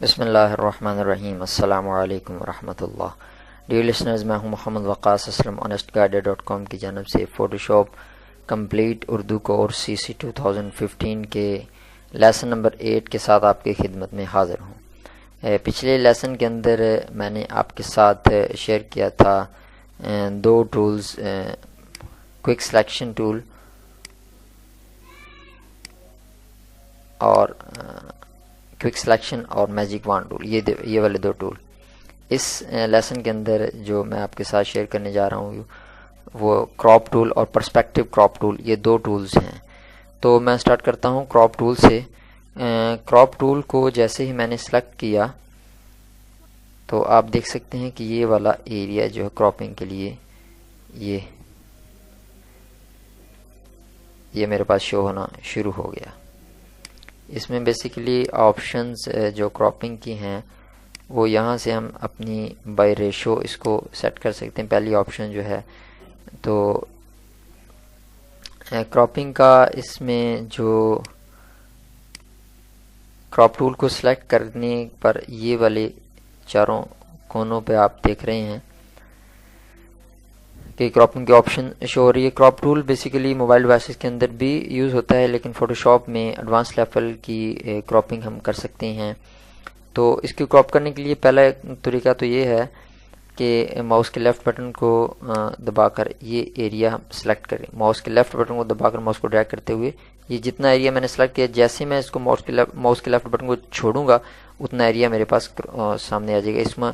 बिस्मिल्लाहिर्रहमानिर्रहीम। अस्सलामु अलैकुम वरहमतुल्लाह। डियर लिसनर्स, मैं हूं मोहम्मद वक़ास असलम honestguide.com की जानब से Photoshop complete Urdu course CC 2015 के लेसन नंबर 8 के साथ आपकी खिदमत में हाज़िर हूं। पिछले लेसन के अंदर मैंने आपके साथ शेयर किया था दो टूल्स, क्विक सिलेक्शन टूल और क्विक सिलेक्शन और मैजिक वांड टूल, ये वाले दो टूल। इस लेसन के अंदर जो मैं आपके साथ शेयर करने जा रहा हूँ वो क्रॉप टूल और पर्सपेक्टिव क्रॉप टूल, ये दो टूल्स हैं। तो मैं स्टार्ट करता हूँ क्रॉप टूल से। क्रॉप टूल को जैसे ही मैंने सेलेक्ट किया तो आप देख सकते हैं कि ये वाला एरिया जो है क्रॉपिंग के लिए ये मेरे पास शो होना शुरू हो गया। इसमें बेसिकली ऑप्शंस जो क्रॉपिंग की हैं वो यहाँ से हम अपनी बाय रेशो इसको सेट कर सकते हैं। पहली ऑप्शन जो है तो क्रॉपिंग का, इसमें जो क्रॉप टूल को सिलेक्ट करने पर ये वाले चारों कोनों पे आप देख रहे हैं कि क्रॉपिंग की ऑप्शन शो हो रही है। Crop tool basically mobile devices के अंदर भी यूज़ होता है, लेकिन फोटोशॉप में एडवांस लेवल की क्रॉपिंग हम कर सकते हैं। तो इसकी क्रॉप करने के लिए पहला तरीका तो ये है कि माउस के लेफ़्ट बटन को दबाकर ये एरिया हम सेलेक्ट करें। माउस के लेफ़्ट बटन को दबाकर माउस को ड्रैग करते हुए ये जितना एरिया मैंने सेलेक्ट किया, जैसे मैं इसको माउस के लेफ़्ट बटन को छोड़ूंगा उतना एरिया मेरे पास सामने आ जाएगा। इसमें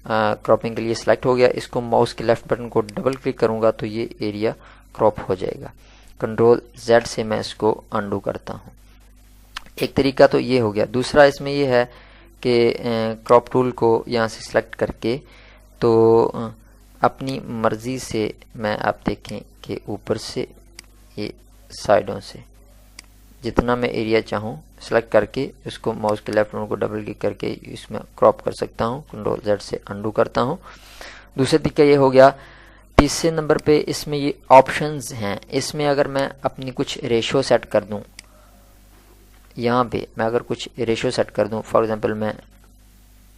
क्रॉपिंग के लिए सिलेक्ट हो गया। इसको माउस के लेफ़्ट बटन को डबल क्लिक करूंगा तो ये एरिया क्रॉप हो जाएगा। कंट्रोल Z से मैं इसको अनडू करता हूँ। एक तरीका तो ये हो गया। दूसरा इसमें ये है कि क्रॉप टूल को यहाँ से सिलेक्ट करके तो अपनी मर्ज़ी से मैं, आप देखें कि ऊपर से ये साइडों से जितना मैं एरिया चाहूँ सेलेक्ट करके उसको माउस के लेफ्ट बटन को डबल क्लिक करके इसमें क्रॉप कर सकता हूँ। कंट्रोल Z से अनडू करता हूँ। दूसरा तरीका ये हो गया। तीसरे नंबर पे इसमें ये ऑप्शंस हैं। इसमें अगर मैं अपनी कुछ रेशो सेट कर दूँ, यहाँ पे मैं अगर कुछ रेशो सेट कर दूँ, फॉर एग्जांपल मैं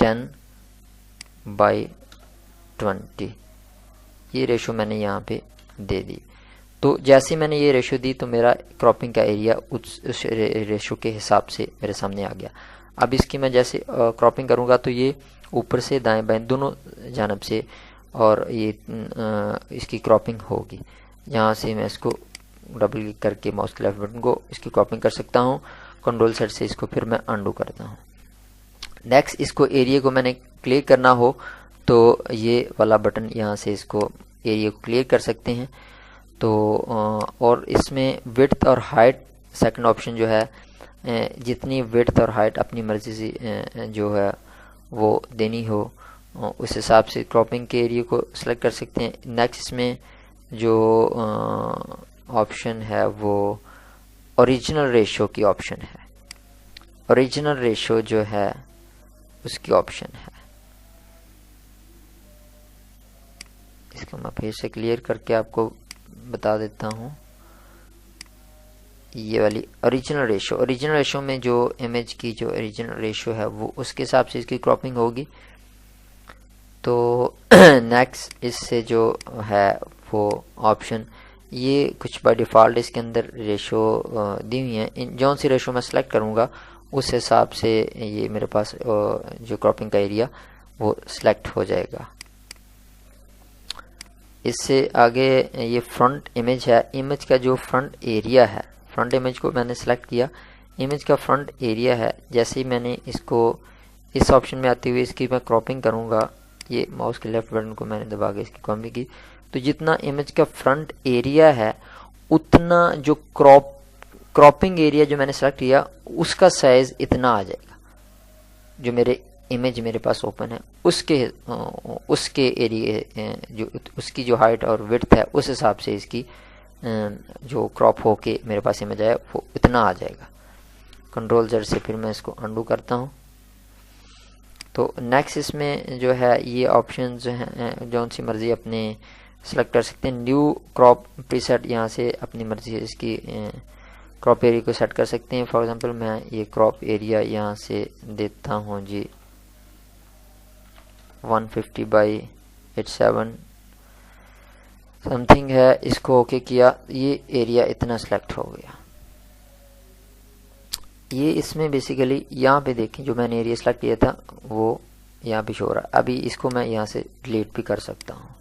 10/20 ये रेशो मैंने यहाँ पे दे दी। तो जैसे मैंने ये रेशो दी तो मेरा क्रॉपिंग का एरिया उस रेशो के हिसाब से मेरे सामने आ गया। अब इसकी मैं जैसे क्रॉपिंग करूँगा तो ये ऊपर से दाएं बाएं दोनों जानब से और ये इसकी क्रॉपिंग होगी। यहाँ से मैं इसको डबल क्लिक करके माउस के लेफ्ट बटन को इसकी क्रॉपिंग कर सकता हूँ। कंट्रोल Z से इसको फिर मैं अनडू करता हूँ। नेक्स्ट, इसको एरिया को मैंने क्लियर करना हो तो ये वाला बटन यहाँ से इसको एरिया को क्लियर कर सकते हैं। तो और इसमें विड्थ और हाइट सेकंड ऑप्शन जो है, जितनी विड्थ और हाइट अपनी मर्जी से जो है वो देनी हो उस हिसाब से क्रॉपिंग के एरिया को सिलेक्ट कर सकते हैं। नेक्स्ट, इसमें जो ऑप्शन है वो ओरिजिनल रेशो की ऑप्शन है। ओरिजिनल रेशो जो है उसकी ऑप्शन है। इसको मैं फिर से क्लियर करके आपको बता देता हूँ। ये वाली ओरिजिनल रेशो में जो इमेज की जो ओरिजिनल रेशो है वो उसके हिसाब से इसकी क्रॉपिंग होगी। तो नेक्स्ट, इससे जो है वो ऑप्शन, ये कुछ बाय डिफ़ॉल्ट इसके अंदर रेशो दी हुई हैं। जौन सी रेशो मैं सेलेक्ट करूँगा उस हिसाब से ये मेरे पास जो क्रॉपिंग का एरिया वो सिलेक्ट हो जाएगा। इससे आगे ये फ्रंट इमेज है। इमेज का जो फ्रंट एरिया है, फ्रंट इमेज को मैंने सेलेक्ट किया। इमेज का फ्रंट एरिया है, जैसे ही मैंने इसको इस ऑप्शन में आते हुए इसकी मैं क्रॉपिंग करूँगा, ये माउस के लेफ्ट बटन को मैंने दबा के इसकी क्रॉपिंग की, तो जितना इमेज का फ्रंट एरिया है उतना जो क्रॉपिंग एरिया जो मैंने सेलेक्ट किया उसका साइज इतना आ जाएगा। जो मेरे इमेज मेरे पास ओपन है उसके एरिया जो उसकी जो हाइट और विड्थ है उस हिसाब से इसकी जो क्रॉप होके मेरे पास इमेज आया वो इतना आ जाएगा। कंट्रोल Z से फिर मैं इसको अनडू करता हूँ। तो नेक्स्ट, इसमें जो है ये ऑप्शन जो हैं जौन सी मर्जी अपने सेलेक्ट कर सकते हैं। न्यू क्रॉप प्रीसेट, यहाँ से अपनी मर्जी से इसकी क्रॉप एरिया को सेट कर सकते हैं। फॉर एग्जांपल मैं ये क्रॉप एरिया यहाँ से देता हूँ जी 150 बाई 87 समथिंग है। इसको ओके किया, ये एरिया इतना सेलेक्ट हो गया। ये इसमें बेसिकली यहाँ पे देखें जो मैंने एरिया सेलेक्ट किया था वो यहाँ पे शो हो रहा है। अभी इसको मैं यहाँ से डिलीट भी कर सकता हूँ।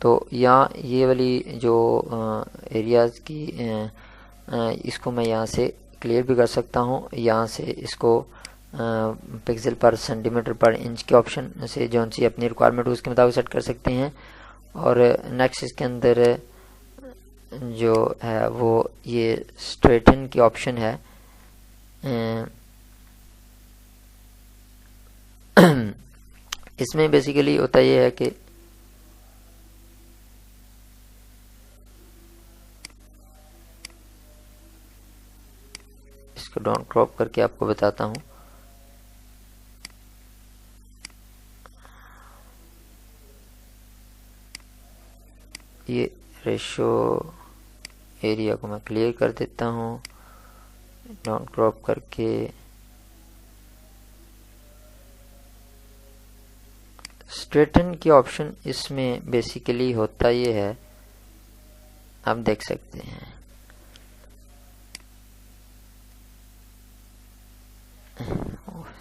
तो यहाँ ये वाली जो एरियाज की इसको मैं यहाँ से क्लियर भी कर सकता हूँ। यहाँ से इसको पिक्सल पर सेंटीमीटर पर इंच के ऑप्शन से जो सी अपनी रिक्वायरमेंट उसके मुताबिक सेट कर सकते हैं। और नेक्स्ट इसके अंदर जो है वो ये स्ट्रेटन की ऑप्शन है। इसमें बेसिकली होता ये है कि इसको डाउन क्रॉप करके आपको बताता हूँ। ये रेशो एरिया को मैं क्लियर कर देता हूँ डाउन क्रॉप करके। स्ट्रेटन की ऑप्शन इसमें बेसिकली होता ये है, आप देख सकते हैं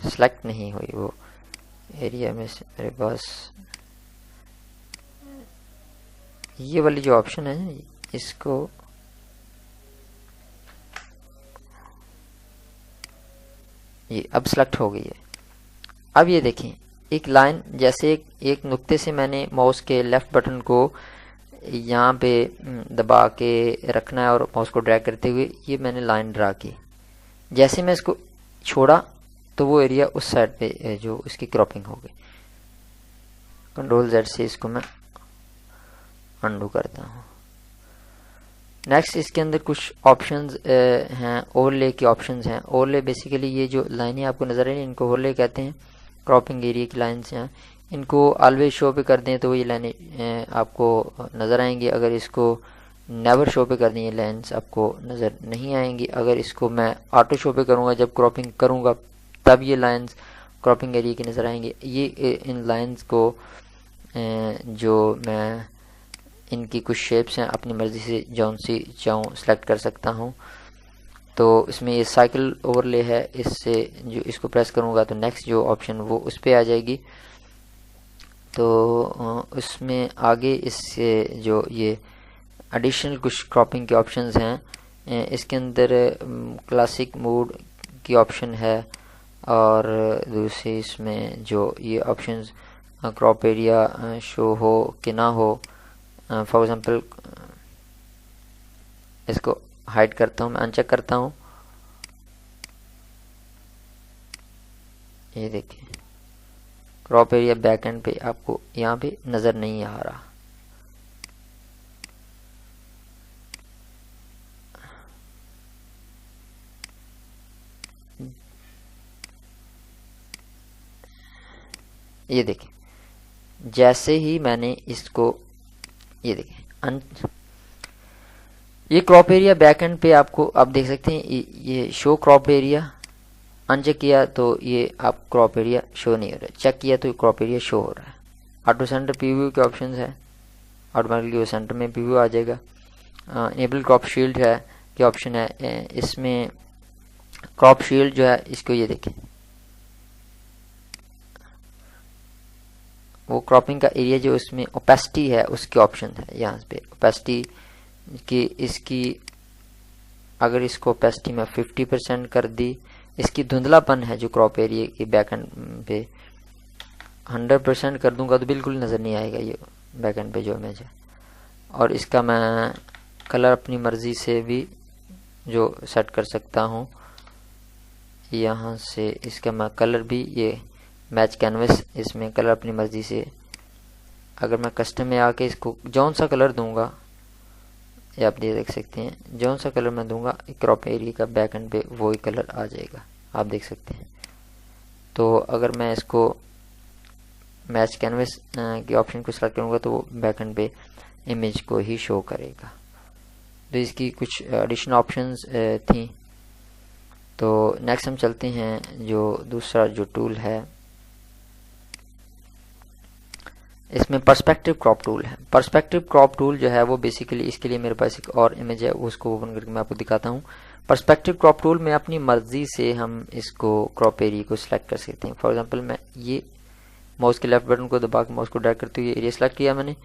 सेलेक्ट नहीं हुई वो एरिया में से मेरे पास। ये वाली जो ऑप्शन है इसको ये अब सेलेक्ट हो गई है। अब ये देखें एक लाइन, जैसे एक नुक्ते से मैंने माउस के लेफ्ट बटन को यहाँ पे दबा के रखना है और माउस को ड्रैग करते हुए ये मैंने लाइन ड्रा की। जैसे मैं इसको छोड़ा तो वो एरिया उस साइड पे जो इसकी क्रॉपिंग हो गई। कंट्रोल Z से इसको मैं अंडू करता हूँ। नेक्स्ट इसके अंदर कुछ ऑप्शंस हैं, ओवरले के ऑप्शंस हैं। ओवरले बेसिकली ये जो लाइनें आपको नजर आ रही हैं इनको ओवरले कहते हैं। क्रॉपिंग एरिया की लाइन्स हैं, इनको ऑलवेज शो पे कर दें तो ये लाइनें आपको नज़र आएंगी। अगर इसको नेवर शो पे कर दें ये लाइन्स आपको नज़र नहीं आएंगी। अगर इसको मैं ऑटो शो पे करूँगा, जब क्रॉपिंग करूँगा तब ये लाइन्स क्रॉपिंग एरिया की नज़र आएंगी। ये इन लाइन्स को जो मैं इनकी कुछ शेप्स हैं अपनी मर्ज़ी से जौन सी चाहूँ सेलेक्ट कर सकता हूँ। तो इसमें ये साइकिल ओवरले है, इससे जो इसको प्रेस करूँगा तो नेक्स्ट जो ऑप्शन वो उस पर आ जाएगी। तो उसमें आगे इससे जो ये एडिशनल कुछ क्रॉपिंग के ऑप्शंस हैं, इसके अंदर क्लासिक मोड की ऑप्शन है और दूसरी इसमें जो ये ऑप्शंस क्रॉप एरिया शो हो कि ना हो। फॉर एग्जांपल इसको हाइड करता हूँ, मैं अनचेक करता हूँ। ये देखिए क्रॉप एरिया बैक एंड पे आपको यहाँ पे नज़र नहीं आ रहा। ये देखिए जैसे ही मैंने इसको ये देखिए ये क्रॉप एरिया बैक एंड पे आपको आप देख सकते हैं ये शो क्रॉप एरिया। अनचेक किया तो ये आप क्रॉप एरिया शो नहीं हो रहा है, चेक किया तो क्रॉप एरिया शो हो रहा है। ऑटो सेंटर प्रीव्यू के ऑप्शंस है, ऑटोमेटिकली वो सेंटर में प्रीव्यू आ जाएगा। इनेबल क्रॉप शील्ड है कि ऑप्शन है, इसमें क्रॉप शील्ड जो है इसको ये देखें वो क्रॉपिंग का एरिया जो इसमें ओपेसिटी है उसके ऑप्शन है। यहाँ पे ओपेसिटी की इसकी अगर इसको ओपेसिटी में 50% कर दी, इसकी धुंधलापन है जो क्रॉप एरिया की बैक एंड पे 100% कर दूंगा तो बिल्कुल नज़र नहीं आएगा ये बैक एंड पे जो इमेज है। और इसका मैं कलर अपनी मर्ज़ी से भी जो सेट कर सकता हूँ। यहाँ से इसका मैं कलर भी ये मैच कैनवस, इसमें कलर अपनी मर्ज़ी से अगर मैं कस्टम में आके इसको जौन सा कलर दूंगा ये आप देख सकते हैं, जौन सा कलर मैं दूंगा क्रॉप एरिया का बैक एंड पे वही कलर आ जाएगा, आप देख सकते हैं। तो अगर मैं इसको मैच कैनवस के ऑप्शन को सेलेक्ट करूंगा तो वो बैक एंड पे इमेज को ही शो करेगा। तो इसकी कुछ एडिशनल ऑप्शंस थी। तो नेक्स्ट हम चलते हैं जो दूसरा जो टूल है इसमें पर्सपेक्टिव क्रॉप टूल है। पर्सपेक्टिव क्रॉप टूल जो है वो बेसिकली, इसके लिए मेरे पास एक और इमेज है, उसको ओपन करके मैं आपको दिखाता हूँ। पर्सपेक्टिव क्रॉप टूल में अपनी मर्जी से हम इसको क्रॉप एरिया को सिलेक्ट कर सकते हैं। फॉर एग्जांपल मैं ये माउस के लेफ्ट बटन को दबा के माउस को ड्रैग करते हुए एरिया सेलेक्ट किया मैंने।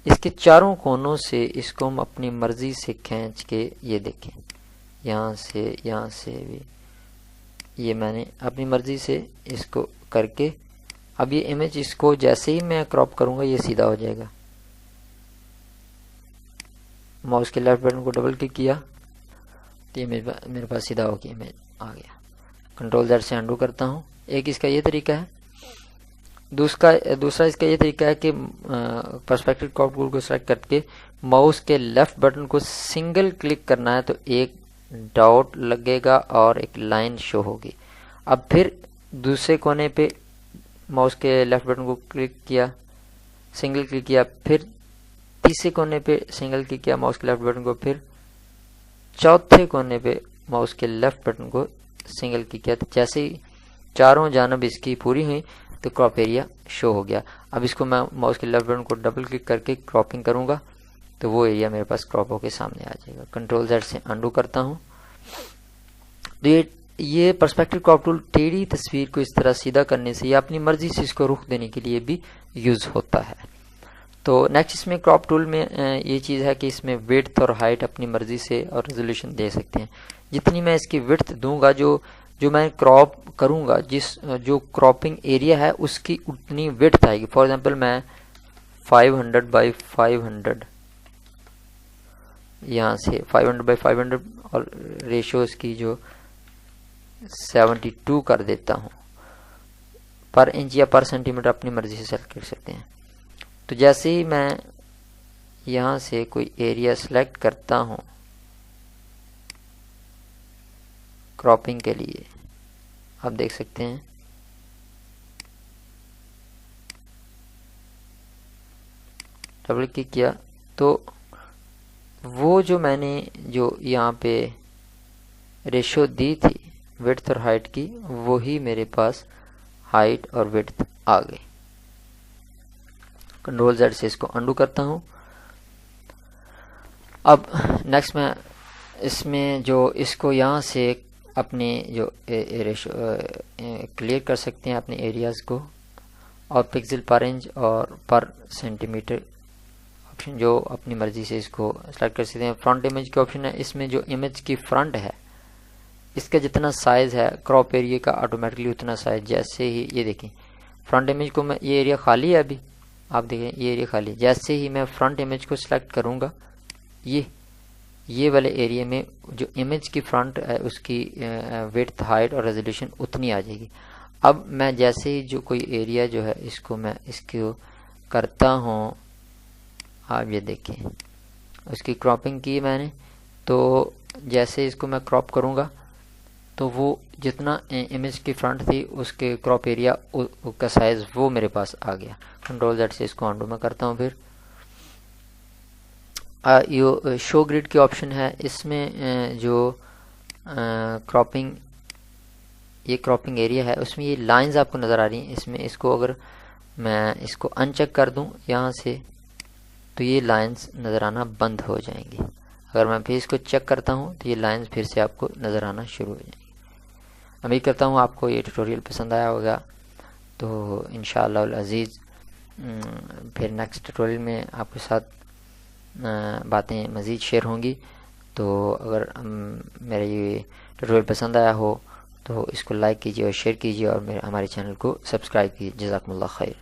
इसके चारों कोनों से इसको हम अपनी मर्जी से खींच के, ये देखें यहाँ से भी ये मैंने अपनी मर्जी से इसको करके, अब ये इमेज इसको जैसे ही मैं क्रॉप करूंगा ये सीधा हो जाएगा। माउस के लेफ्ट बटन को डबल क्लिक किया तो ये मेरे पास सीधा होकर इमेज आ गया। कंट्रोल Z से अंडू करता हूँ। एक इसका ये तरीका है। दूसरा इसका ये तरीका है कि पर्सपेक्टिव क्रॉप टूल को सेलेक्ट करके माउस के लेफ्ट बटन को सिंगल क्लिक करना है तो एक डॉट लगेगा और एक लाइन शो होगी। अब फिर दूसरे कोने पे माउस के लेफ्ट बटन को क्लिक किया, सिंगल क्लिक किया, फिर तीसरे कोने पे सिंगल क्लिक किया माउस के लेफ्ट बटन को, फिर चौथे कोने पे माउस के लेफ्ट बटन को सिंगल क्लिक किया। तो जैसे ही चारों जानब इसकी पूरी हुई तो क्रॉप एरिया शो हो गया। अब इसको मैं माउस के लेफ्ट बटन को डबल क्लिक करके क्रॉपिंग करूंगा तो वो एरिया मेरे पास क्रॉप होके सामने आ जाएगा। कंट्रोल Z से अंडू करता हूँ। तो ये पर्सपेक्टिव क्रॉप टूल टेढ़ी तस्वीर को इस तरह सीधा करने से या अपनी मर्जी से इसको रुख देने के लिए भी यूज होता है। तो नेक्स्ट इसमें क्रॉप टूल में ये चीज़ है कि इसमें विड्थ और हाइट अपनी मर्जी से और रेजोल्यूशन दे सकते हैं। जितनी मैं इसकी विड्थ दूंगा, जो मैं क्रॉप करूंगा, जो क्रॉपिंग एरिया है उसकी उतनी विड्थ आएगी। फॉर एग्जांपल मैं 500 बाई 500 यहाँ से 500 बाई 500 और रेशियो इसकी जो 72 कर देता हूँ। पर इंच या पर सेंटीमीटर अपनी मर्जी से सेलेक्ट कर सकते हैं। तो जैसे ही मैं यहाँ से कोई एरिया सेलेक्ट करता हूँ क्रॉपिंग के लिए, आप देख सकते हैं डबल क्लिक किया तो वो जो मैंने यहाँ पे रेशियो दी थी विड्थ और हाइट की, वही मेरे पास हाइट और विड्थ आ गई। कंट्रोल Z से इसको अंडू करता हूँ। अब नेक्स्ट मैं इसमें इसको यहाँ से अपने क्लियर कर सकते हैं अपने एरियाज को, और पिक्सल पर इंच और पर सेंटीमीटर ऑप्शन जो अपनी मर्जी से इसको सेलेक्ट कर सकते हैं। फ्रंट इमेज के ऑप्शन है। इसमें जो इमेज की फ्रंट है इसका जितना साइज है क्रॉप एरिया का ऑटोमेटिकली उतना साइज, जैसे ही ये देखें फ्रंट इमेज को मैं, ये एरिया खाली है अभी, आप देखें ये एरिया खाली, जैसे ही मैं फ्रंट इमेज को सिलेक्ट करूंगा ये वाले एरिया में जो इमेज की फ्रंट है उसकी विड्थ, हाइट और रेजोल्यूशन उतनी आ जाएगी। अब मैं जैसे ही जो कोई एरिया जो है इसको मैं इसको करता हूँ, आप ये देखें उसकी क्रॉपिंग की मैंने, तो जैसे इसको मैं क्रॉप करूँगा तो वो जितना इमेज की फ्रंट थी उसके क्रॉप एरिया का साइज वो मेरे पास आ गया। कंट्रोल Z से इसको अंडू में करता हूँ। फिर ये शो ग्रिड की ऑप्शन है। इसमें जो क्रॉपिंग एरिया है उसमें ये लाइंस आपको नज़र आ रही हैं। इसमें इसको अगर मैं इसको अनचेक कर दूं यहाँ से तो ये लाइंस नज़र आना बंद हो जाएंगी। अगर मैं फिर इसको चेक करता हूँ तो ये लाइंस फिर से आपको नज़र आना शुरू हो जाएंगी। उम्मीद करता हूँ आपको ये ट्यूटोरियल पसंद आया होगा। तो इंशाअल्लाह अज़ीज़ फिर नेक्स्ट ट्यूटोरियल में आपके साथ बातें मज़ीद शेयर होंगी। तो अगर मेरा ये ट्यूटोरियल पसंद आया हो तो इसको लाइक कीजिए और शेयर कीजिए और हमारे चैनल को सब्सक्राइब कीजिए। जज़ाकुमुल्लाह खैर।